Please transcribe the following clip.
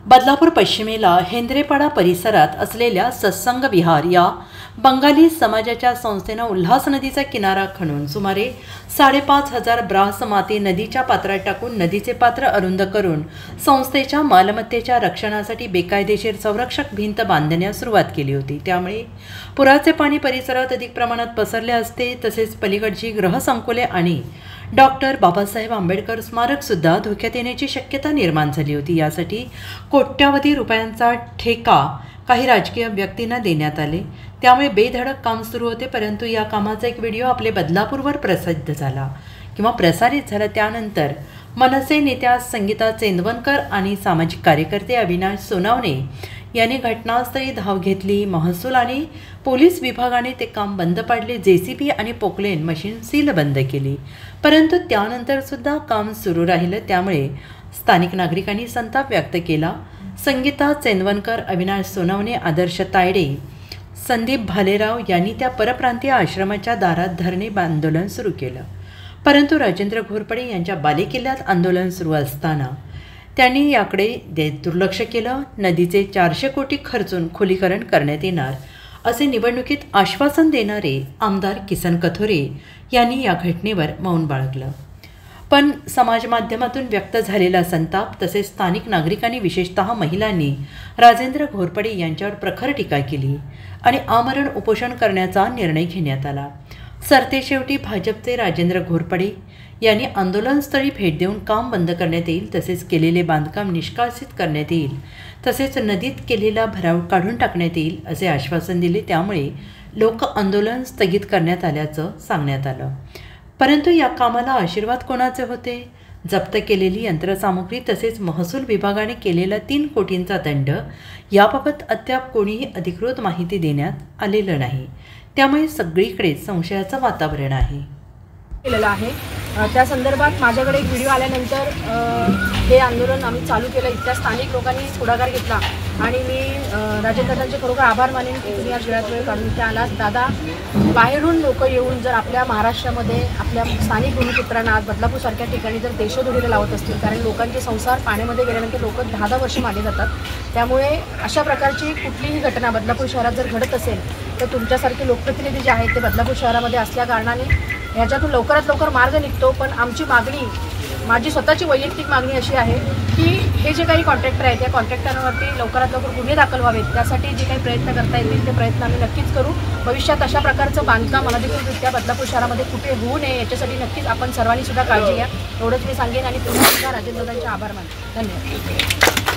बदलापूर पश्चिमेला हेंद्रेपाडा परिसरात असलेल्या सत्संग विहार या बंगाली समाजाच्या संस्थेनं उल्हास नदीचा किनारा खणून सुमारे 5,500 ब्रास माती नदीच्या पात्रात टाकून नदीचे पात्र अरुंद करून संस्थेच्या मालमत्तेच्या रक्षणासाठी बेकायदेशीर संरक्षक भिंत बांधण्यास सुरुवात केली होती। त्यामुळे पुराचे पाणी परिसरात अधिक प्रमाणात पसरले असते, तसेच पलीकडची ग्रहसंकुले आणि डॉक्टर बाबासाहेब आंबेडकर स्मारक सुद्धा धोक्यात येण्याची शक्यता निर्माण झाली होती। यासाठी कोट्यावधी रुपयांचा ठेका काही राजकीय व्यक्तींना देण्यात आले। त्यामुळे बेधडक काम सुरू होते, परंतु या कामाचा एक व्हिडिओ आपले बदलापूरवर प्रसिद्ध झाला किंवा प्रसारित झाला। त्यानंतर मनसे नेत्या संगीता चेंदवनकर आणि सामाजिक कार्यकर्ते अविनाश सोनावणे यांनी घटनास्थळी धाव घेतली। महसूल आणि पोलीस विभागाने ते काम बंद पाडले। JCB आणि पोकलेन मशीन सील बंद केली, परंतु त्यानंतर सुद्धा काम सुरू राहिलं। त्यामुळे स्थानिक नागरिकांनी संताप व्यक्त केला। संगीता चेंदवनकर, अविनाश सोनावणे, आदर्श तायडे, संदीप भालेराव यांनी त्या परप्रांतीय आश्रमाच्या दारात धरणे आंदोलन सुरू केलं, परंतु राजेंद्र घोरपडे यांच्या बालेकिल्ल्यात आंदोलन सुरू असताना त्यांनी याकडे दुर्लक्ष केलं। नदीचे 400 कोटी खर्चून खोलीकरण करण्यात येणार असे निवडणुकीत आश्वासन देणारे आमदार किसन कथोरे यांनी या घटनेवर मौन बाळगलं। पण समाज माध्यमातून व्यक्त झालेला संताप तसेच स्थानिक नागरिकांनी विशेषतः महिलांनी राजेंद्र घोरपडे यांच्यावर प्रखर टीका केली आणि आमरण उपोषण करण्याचा निर्णय घेण्यात आला। सरतेशेवटी भाजपचे राजेंद्र घोरपडे यांनी आंदोलनस्थळी भेट देऊन काम बंद करण्यात येईल, तसेच केलेले बांधकाम निष्कासित करण्यात येईल, तसेच नदीत केलेला भराव काढून टाकण्यात येईल असे आश्वासन दिले। त्यामुळे लोक आंदोलन स्थगित करण्यात आल्याचं सांगण्यात आलं, परंतु या कामाला आशीर्वाद कोणाचे होते? जप्त केलेली यंत्रसामुग्री तसेच महसूल विभागाने केलेला 3 कोटींचा दंड याबाबत अद्याप कोणीही अधिकृत माहिती देण्यात आलेलं नाही। त्यामुळे सगळीकडे संशयाचं वातावरण आहे। त्या संदर्भात माझ्याकडे एक व्हिडिओ आल्यानंतर हे आंदोलन आम्ही चालू केलं। इथल्या स्थानिक लोकांनी पुढाकार घेतला आणि मी राजेंद्रदादांचे खरोखर आभार मानेन की तुम्ही आज वेळात वेळ काढून इथे आलात। दादा, बाहेरून लोक येऊन जर आपल्या महाराष्ट्रामध्ये आपल्या स्थानिक भूमिपुत्रांना आज बदलापूरसारख्या ठिकाणी जर देशोधडीला लावत असतील, कारण लोकांचे संसार पाण्यामध्ये गेल्यानंतर लोक 10-10 वर्ष मागे जातात, त्यामुळे अशा प्रकारची कुठलीही घटना बदलापूर शहरात जर घडत असेल तर तुमच्यासारखे लोकप्रतिनिधी जे आहेत ते बदलापूर शहरामध्ये असल्या कारणाने ह्याच्यातून लवकरात लवकर मार्ग निघतो। पण आमची मागणी, माझी स्वतःची वैयक्तिक मागणी अशी आहे की हे जे काही कॉन्ट्रॅक्टर आहेत त्या कॉन्ट्रॅक्टरांवरती लवकरात लवकर गुन्हे दाखल व्हावेत। त्यासाठी जे काही प्रयत्न करता येतील ते प्रयत्न आम्ही नक्कीच करू। भविष्यात अशा प्रकारचं बांधकाम अनधिकृतरित्या बदलापूर शहरामध्ये कुठे होऊ नये याच्यासाठी नक्कीच आपण सर्वांनी सुद्धा काळजी घ्या, एवढंच मी सांगेन आणि पुन्हा एकदा राजेंद्रदादांचे आभार मानतो। धन्यवाद।